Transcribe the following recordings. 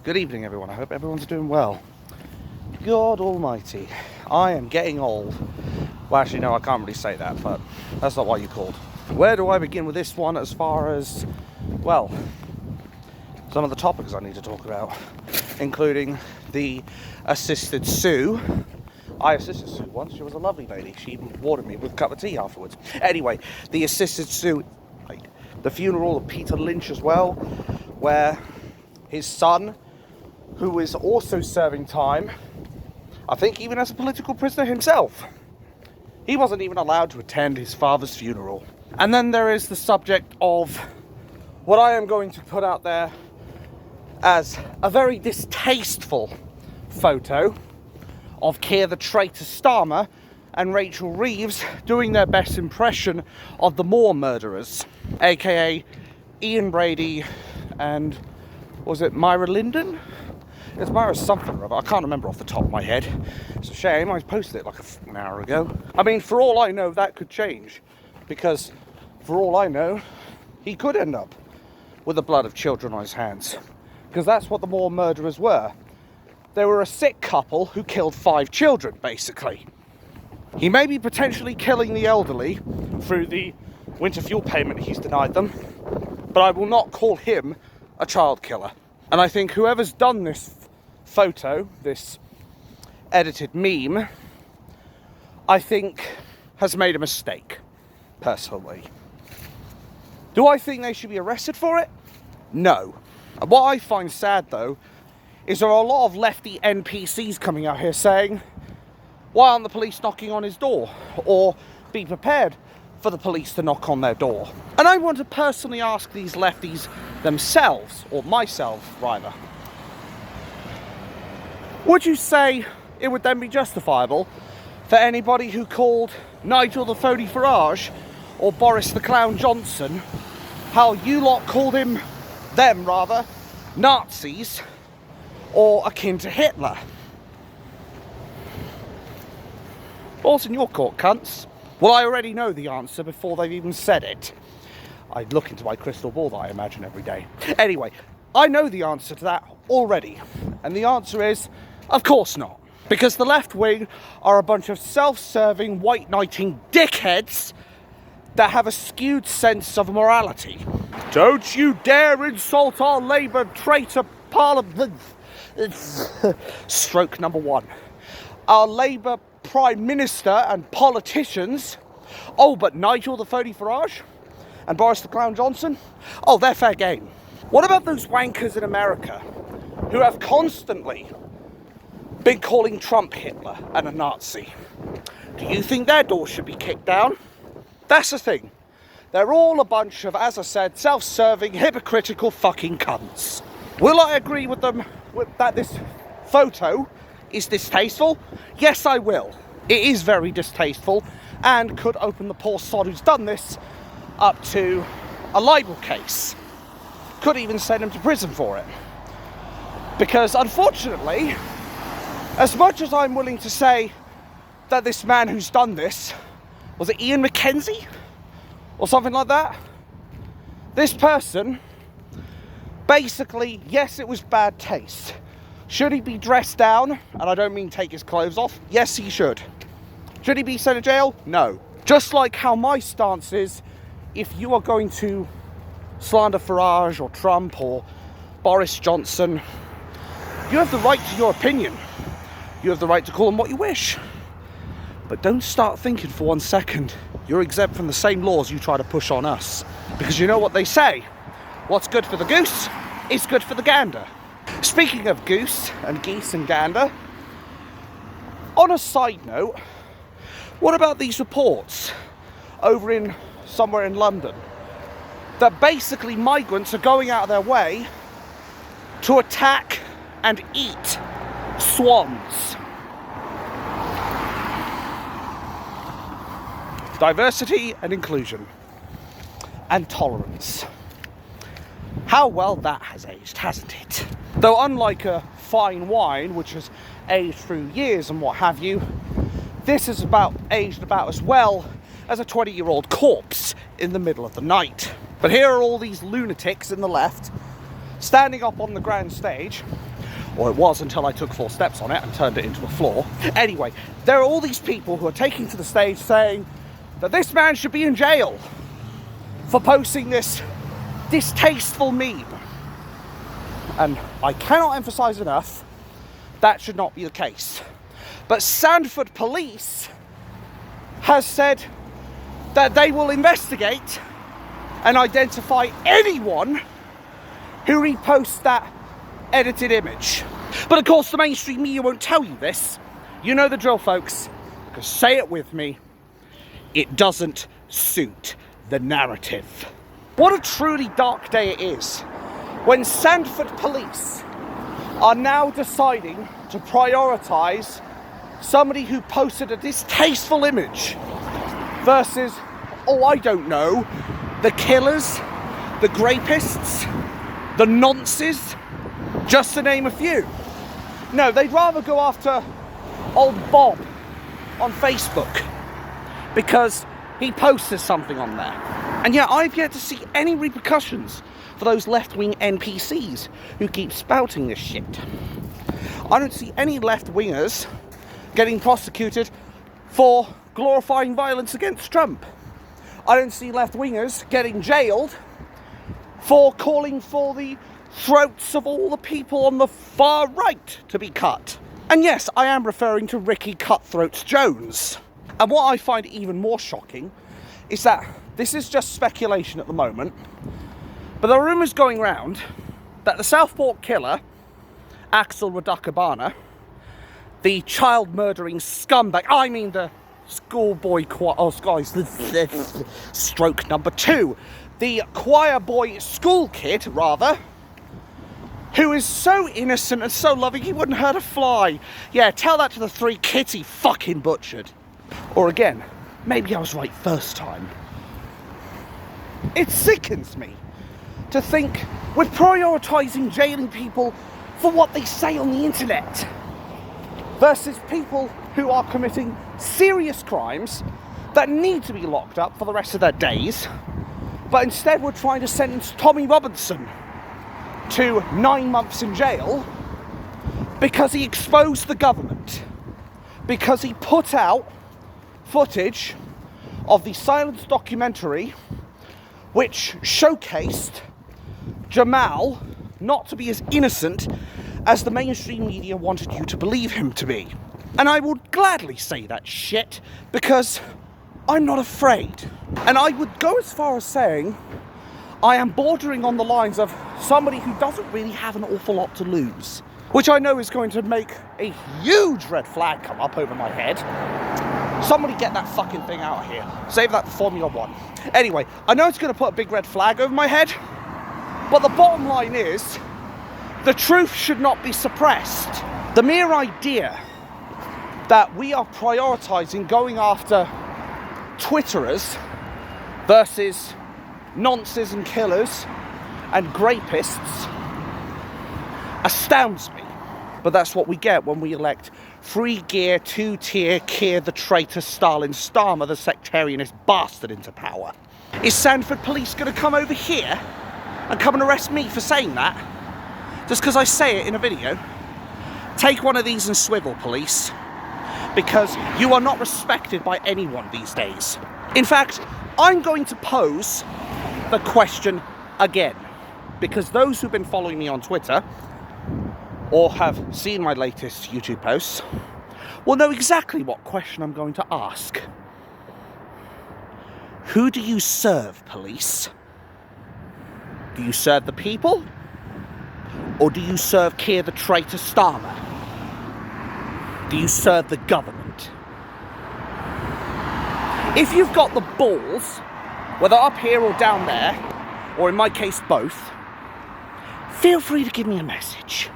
Good evening, everyone. I hope everyone's doing well. God almighty, I am getting old. Well, actually, no, I can't really say that, but that's not why you called. Where do I begin with this one as far as, well, some of the topics I need to talk about, including the assisted sue. I assisted Sue once. She was a lovely lady. She even rewarded me with a cup of tea afterwards. Anyway, the assisted sue, the funeral of Peter Lynch as well, where his son, who is also serving time, I think even as a political prisoner himself, he wasn't even allowed to attend his father's funeral. And then there is the subject of what I am going to put out there as a very distasteful photo of Keir the Traitor Starmer and Rachel Reeves doing their best impression of the Moore murderers, aka Ian Brady and, was it Myra Linden? It's Myra something or other. I can't remember off the top of my head. It's a shame, I posted it like an hour ago. I mean, for all I know, that could change, because for all I know, he could end up with the blood of children on his hands, because that's what the Moore murderers were. They were a sick couple who killed 5 children, basically. He may be potentially killing the elderly through the winter fuel payment he's denied them, but I will not call him a child killer. And I think whoever's done this photo, this edited meme, I think has made a mistake, personally. Do I think they should be arrested for it? No. And what I find sad, though, is there are a lot of lefty NPCs coming out here saying, why aren't the police knocking on his door? Or be prepared for the police to knock on their door. And I want to personally ask these lefties themselves, or myself rather, would you say it would then be justifiable for anybody who called Nigel the Phony Farage or Boris the Clown Johnson, how you lot called them, Nazis, or akin to Hitler? All's in your court, cunts. Well, I already know the answer before they've even said it. I look into my crystal ball that I imagine every day. Anyway, I know the answer to that already. And the answer is, of course not. Because the left wing are a bunch of self-serving, white-knighting dickheads that have a skewed sense of morality. Don't you dare insult our Labour traitor parliament. Stroke number 1. Our Labour Prime Minister and politicians. Oh, but Nigel the Phony Farage and Boris the Clown Johnson? Oh, they're fair game. What about those wankers in America who have constantly been calling Trump Hitler and a Nazi? Do you think their doors should be kicked down? That's the thing. They're all a bunch of, as I said, self-serving, hypocritical fucking cunts. Will I agree with them that this photo is distasteful? Yes, I will. It is very distasteful and could open the poor sod who's done this up to a libel case. Could even send him to prison for it. Because unfortunately, as much as I'm willing to say that this man who's done this, was it Ian McKenzie? Or something like that? This person, basically, yes, it was bad taste. Should he be dressed down? And I don't mean take his clothes off. Yes, he should. Should he be sent to jail? No. Just like how my stance is, if you are going to slander Farage or Trump or Boris Johnson, you have the right to your opinion. You have the right to call them what you wish. But don't start thinking for 1 second you're exempt from the same laws you try to push on us. Because you know what they say, what's good for the goose is good for the gander. Speaking of goose and geese and gander, on a side note, what about these reports over in somewhere in London that basically migrants are going out of their way to attack and eat swans? Diversity and inclusion and tolerance. How well that has aged, hasn't it? Though unlike a fine wine, which has aged through years and what have you, this is aged about as well as a 20-year-old corpse in the middle of the night. But here are all these lunatics in the left standing up on the grand stage, or it was until I took 4 steps on it and turned it into a floor. Anyway, there are all these people who are taking to the stage saying that this man should be in jail for posting this distasteful meme. And I cannot emphasize enough, that should not be the case. But Sandford police has said that they will investigate and identify anyone who reposts that edited image. But of course the mainstream media won't tell you this. You know the drill, folks, because say it with me, it doesn't suit the narrative. What a truly dark day it is when Sandford police are now deciding to prioritise somebody who posted a distasteful image versus, oh, I don't know, the killers, the grapists, the nonces, just to name a few. No, they'd rather go after old Bob on Facebook because he posted something on there. And yet I've yet to see any repercussions for those left-wing NPCs who keep spouting this shit. I don't see any left-wingers getting prosecuted for glorifying violence against Trump. I don't see left-wingers getting jailed for calling for the throats of all the people on the far right to be cut. And yes, I am referring to Ricky Cutthroats Jones. And what I find even more shocking is that this is just speculation at the moment, but there are rumours going round that the Southport killer, Axel Radakabana, the child murdering scumbag, I mean the schoolboy choir, oh guys, stroke number 2, the choir boy school kid, rather, who is so innocent and so loving he wouldn't hurt a fly. Yeah, tell that to the 3 kids he fucking butchered. Or again, maybe I was right first time. It sickens me to think we're prioritising jailing people for what they say on the internet versus people who are committing serious crimes that need to be locked up for the rest of their days, but instead we're trying to sentence Tommy Robinson to 9 months in jail because he exposed the government, because he put out footage of the silence documentary which showcased Jamal not to be as innocent as the mainstream media wanted you to believe him to be. And I would gladly say that shit because I'm not afraid. And I would go as far as saying I am bordering on the lines of somebody who doesn't really have an awful lot to lose, which I know is going to make a huge red flag come up over my head. Somebody get that fucking thing out of here. Save that for Formula 1. Anyway, I know it's going to put a big red flag over my head, but the bottom line is, the truth should not be suppressed. The mere idea that we are prioritising going after Twitterers versus nonces and killers and grapists astounds me. But that's what we get when we elect Free Gear, 2-tier, Keir the traitor, Stalin, Starmer the sectarianist bastard into power. Is Sandford police going to come over here and come and arrest me for saying that? Just because I say it in a video? Take one of these and swivel, police. Because you are not respected by anyone these days. In fact, I'm going to pose the question again. Because those who've been following me on Twitter or have seen my latest YouTube posts will know exactly what question I'm going to ask. Who do you serve, police? Do you serve the people? Or do you serve Keir the traitor Starmer? Do you serve the government? If you've got the balls, whether up here or down there, or in my case both, feel free to give me a message.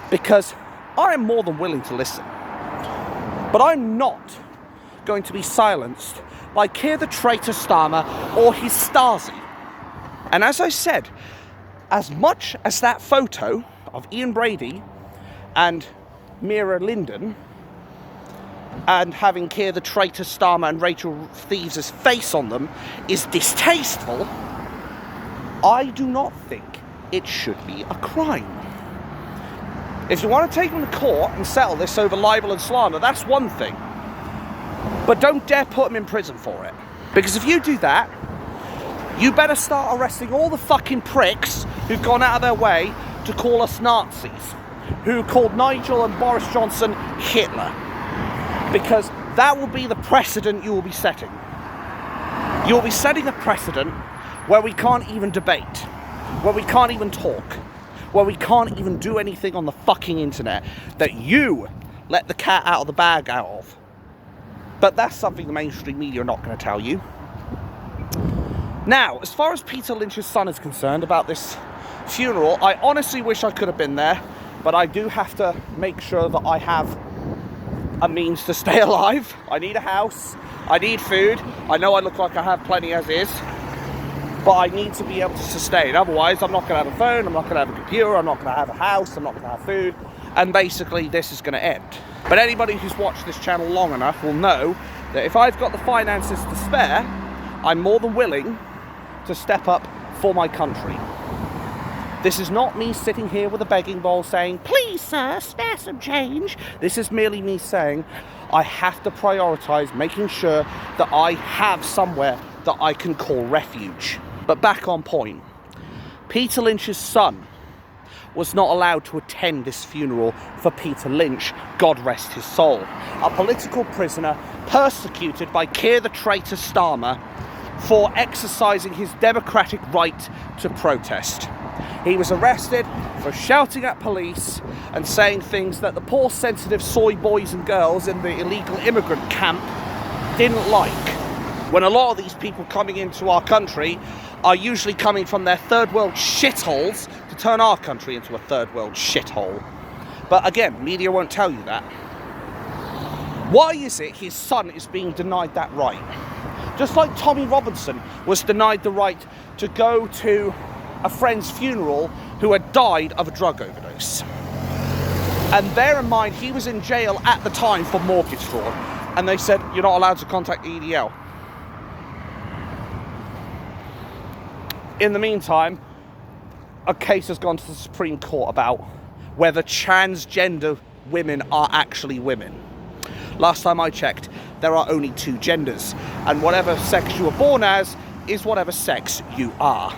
Because I am more than willing to listen. But I'm not going to be silenced by Keir the traitor Starmer or his Stasi. And as I said, as much as that photo of Ian Brady and Mira Linden and having Keir the traitor Starmer and Rachel Thieves' face on them is distasteful, I do not think it should be a crime. If you want to take him to court and settle this over libel and slander, that's one thing. But don't dare put him in prison for it. Because if you do that, you better start arresting all the fucking pricks who've gone out of their way to call us Nazis, who called Nigel and Boris Johnson Hitler. Because that will be the precedent you will be setting. You will be setting a precedent where we can't even debate, where we can't even talk, where we can't even do anything on the fucking internet that you let the cat out of the bag out of. But that's something the mainstream media are not going to tell you. Now, as far as Peter Lynch's son is concerned about this funeral, I honestly wish I could have been there, but I do have to make sure that I have a means to stay alive. I need a house, I need food. I know I look like I have plenty as is, but I need to be able to sustain. Otherwise, I'm not going to have a phone, I'm not going to have a computer, I'm not going to have a house, I'm not going to have food, and basically this is going to end. But anybody who's watched this channel long enough will know that if I've got the finances to spare, I'm more than willing to step up for my country. This is not me sitting here with a begging bowl saying, please sir, spare some change. This is merely me saying, I have to prioritise making sure that I have somewhere that I can call refuge. But back on point, Peter Lynch's son was not allowed to attend this funeral for Peter Lynch, God rest his soul. A political prisoner persecuted by Keir the traitor Starmer for exercising his democratic right to protest. He was arrested for shouting at police and saying things that the poor sensitive soy boys and girls in the illegal immigrant camp didn't like. When a lot of these people coming into our country are usually coming from their third world shitholes to turn our country into a third world shithole. But again, media won't tell you that. Why is it his son is being denied that right? Just like Tommy Robinson was denied the right to go to a friend's funeral who had died of a drug overdose. And bear in mind, he was in jail at the time for mortgage fraud, and they said, you're not allowed to contact the EDL. In the meantime, a case has gone to the Supreme Court about whether transgender women are actually women. Last time I checked, there are only two genders, and whatever sex you were born as is whatever sex you are.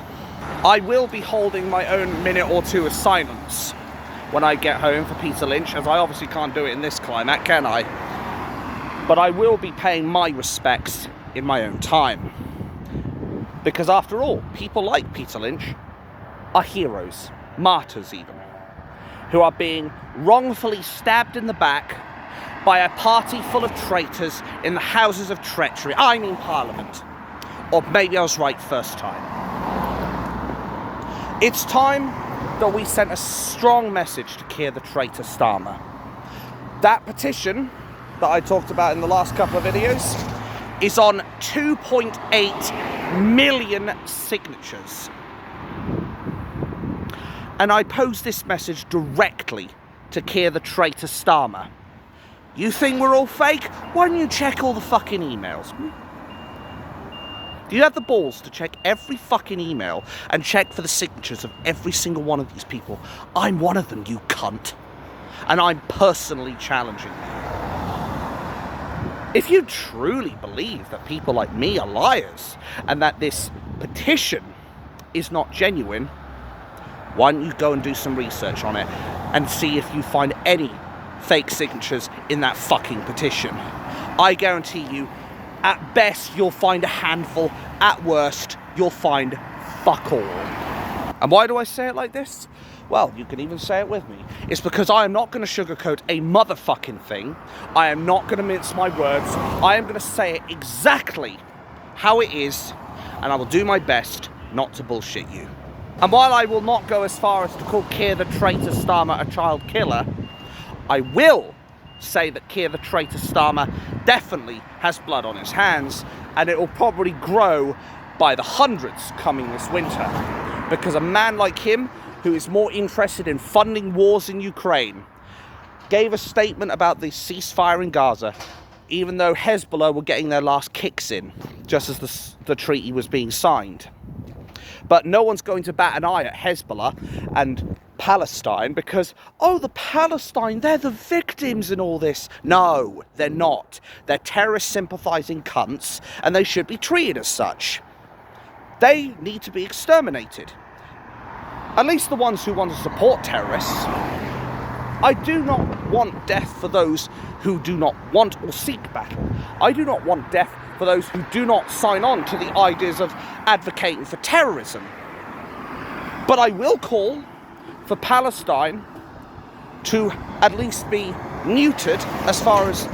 I will be holding my own minute or two of silence when I get home for Peter Lynch, as I obviously can't do it in this climate, can I? But I will be paying my respects in my own time. Because after all, people like Peter Lynch are heroes, martyrs even, who are being wrongfully stabbed in the back by a party full of traitors in the houses of treachery. I mean Parliament. Or maybe I was right first time. It's time that we sent a strong message to Keir the traitor Starmer. That petition that I talked about in the last couple of videos is on 2.8 million signatures. And I pose this message directly to Keir the traitor Starmer. You think we're all fake? Why don't you check all the fucking emails? Do you have the balls to check every fucking email and check for the signatures of every single one of these people? I'm one of them, you cunt. And I'm personally challenging you. If you truly believe that people like me are liars and that this petition is not genuine, why don't you go and do some research on it and see if you find any fake signatures in that fucking petition. I guarantee you, at best, you'll find a handful. At worst, you'll find fuck all. And why do I say it like this? Well, you can even say it with me. It's because I am not going to sugarcoat a motherfucking thing. I am not going to mince my words. I am going to say it exactly how it is, and I will do my best not to bullshit you. And while I will not go as far as to call Keir the traitor Starmer a child killer, I will say that Keir the traitor Starmer definitely has blood on his hands, and it will probably grow by the hundreds coming this winter. Because a man like him, who is more interested in funding wars in Ukraine, gave a statement about the ceasefire in Gaza, even though Hezbollah were getting their last kicks in, just as the treaty was being signed. But no one's going to bat an eye at Hezbollah and Palestine because, oh, the Palestine, they're the victims in all this. No, they're not. They're terrorist sympathising cunts, and they should be treated as such. They need to be exterminated. At least the ones who want to support terrorists. I do not want death for those who do not want or seek battle. I do not want death for those who do not sign on to the ideas of advocating for terrorism. But I will call for Palestine to at least be neutered as far as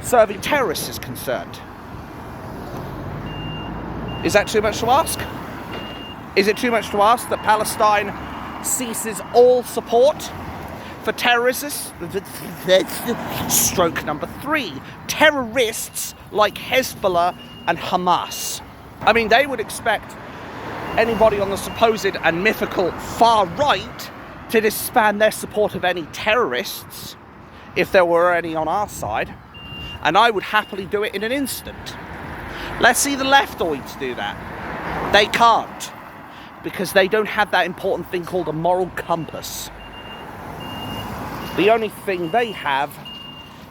serving terrorists is concerned. Is that too much to ask? Is it too much to ask that Palestine ceases all support for terrorists? Stroke number 3. Terrorists like Hezbollah and Hamas. I mean, they would expect anybody on the supposed and mythical far right to disband their support of any terrorists, if there were any on our side, and I would happily do it in an instant. Let's see the leftoids do that. They can't, because they don't have that important thing called a moral compass. The only thing they have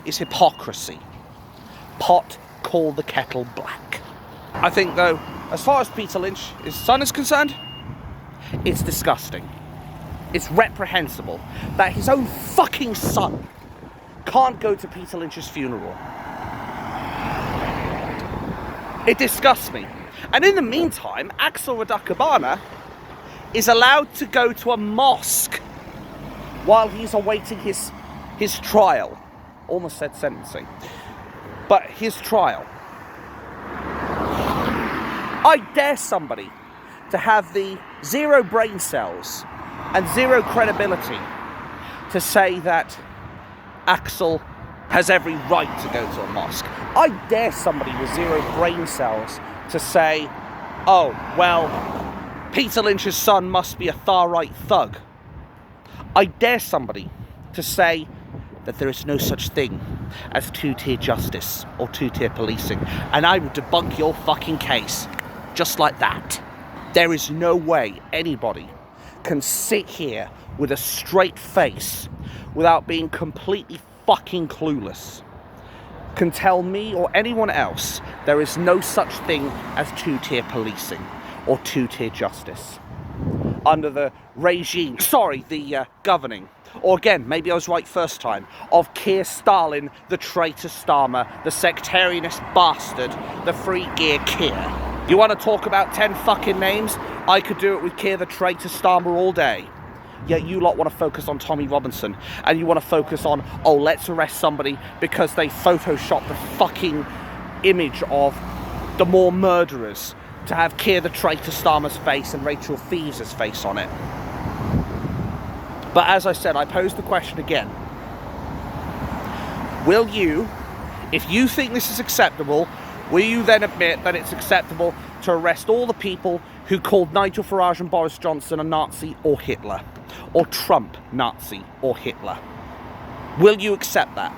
is hypocrisy. Pot call the kettle black. I think, though, as far as Peter Lynch, his son, is concerned, it's disgusting. It's reprehensible that his own fucking son can't go to Peter Lynch's funeral. It disgusts me. And in the meantime, Axel Radakabana is allowed to go to a mosque while he's awaiting his trial. Almost said sentencing. But his trial. I dare somebody to have the 0 brain cells and 0 credibility to say that Axel has every right to go to a mosque. I dare somebody with 0 brain cells to say, oh, well, Peter Lynch's son must be a far-right thug. I dare somebody to say that there is no such thing as 2-tier justice or 2-tier policing, and I will debunk your fucking case just like that. There is no way anybody can sit here with a straight face without being completely fucking clueless, can tell me or anyone else there is no such thing as 2-tier policing or 2-tier justice under the regime, the governing, or again, maybe I was right first time, of Keir Stalin, the traitor Starmer, the sectarianist bastard, the free gear Keir. You want to talk about 10 fucking names? I could do it with Keir the traitor Starmer all day. Yet you lot want to focus on Tommy Robinson, and you want to focus on, oh, let's arrest somebody because they photoshopped the fucking image of the more murderers to have Keir the traitor Starmer's face and Rachel Thieves's face on it. But as I said, I pose the question again. Will you, if you think this is acceptable, will you then admit that it's acceptable to arrest all the people who called Nigel Farage and Boris Johnson a Nazi or Hitler? Or Trump Nazi or Hitler? Will you accept that?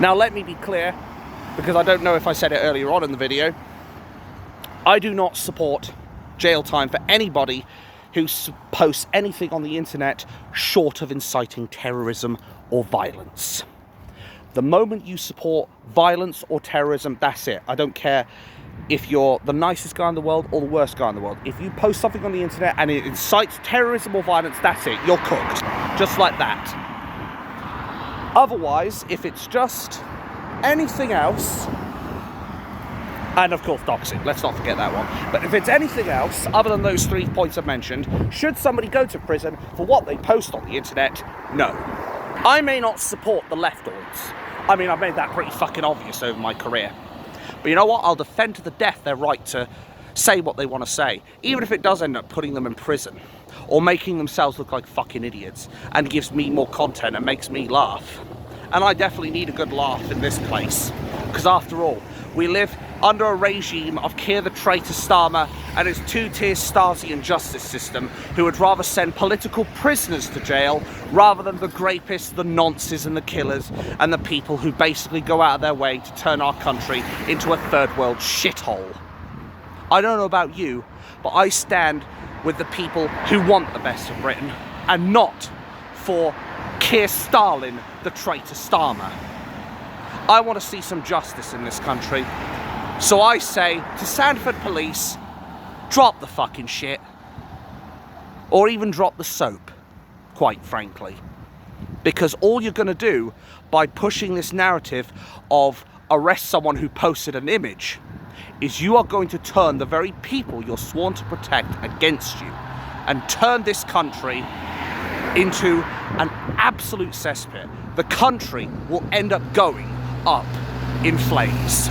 Now let me be clear, because I don't know if I said it earlier on in the video, I do not support jail time for anybody who posts anything on the internet short of inciting terrorism or violence. The moment you support violence or terrorism, that's it. I don't care if you're the nicest guy in the world or the worst guy in the world. If you post something on the internet and it incites terrorism or violence, that's it. You're cooked. Just like that. Otherwise, if it's just anything else, and of course doxing, let's not forget that one. But if it's anything else other than those 3 points I've mentioned, should somebody go to prison for what they post on the internet? No. I may not support the leftoids. I mean, I've made that pretty fucking obvious over my career. But you know what? I'll defend to the death their right to say what they want to say, even if it does end up putting them in prison or making themselves look like fucking idiots and gives me more content and makes me laugh. And I definitely need a good laugh in this place, because after all, we live under a regime of Keir the traitor Starmer and his 2-tier Stasian justice system, who would rather send political prisoners to jail rather than the rapists, the nonces and the killers and the people who basically go out of their way to turn our country into a third world shithole. I don't know about you, but I stand with the people who want the best of Britain and not for Keir Stalin, the traitor Starmer. I want to see some justice in this country. So I say to Sandford police, drop the fucking shit. Or even drop the soap, quite frankly. Because all you're going to do by pushing this narrative of arrest someone who posted an image is you are going to turn the very people you're sworn to protect against you and turn this country into an absolute cesspit. The country will end up going up in flames.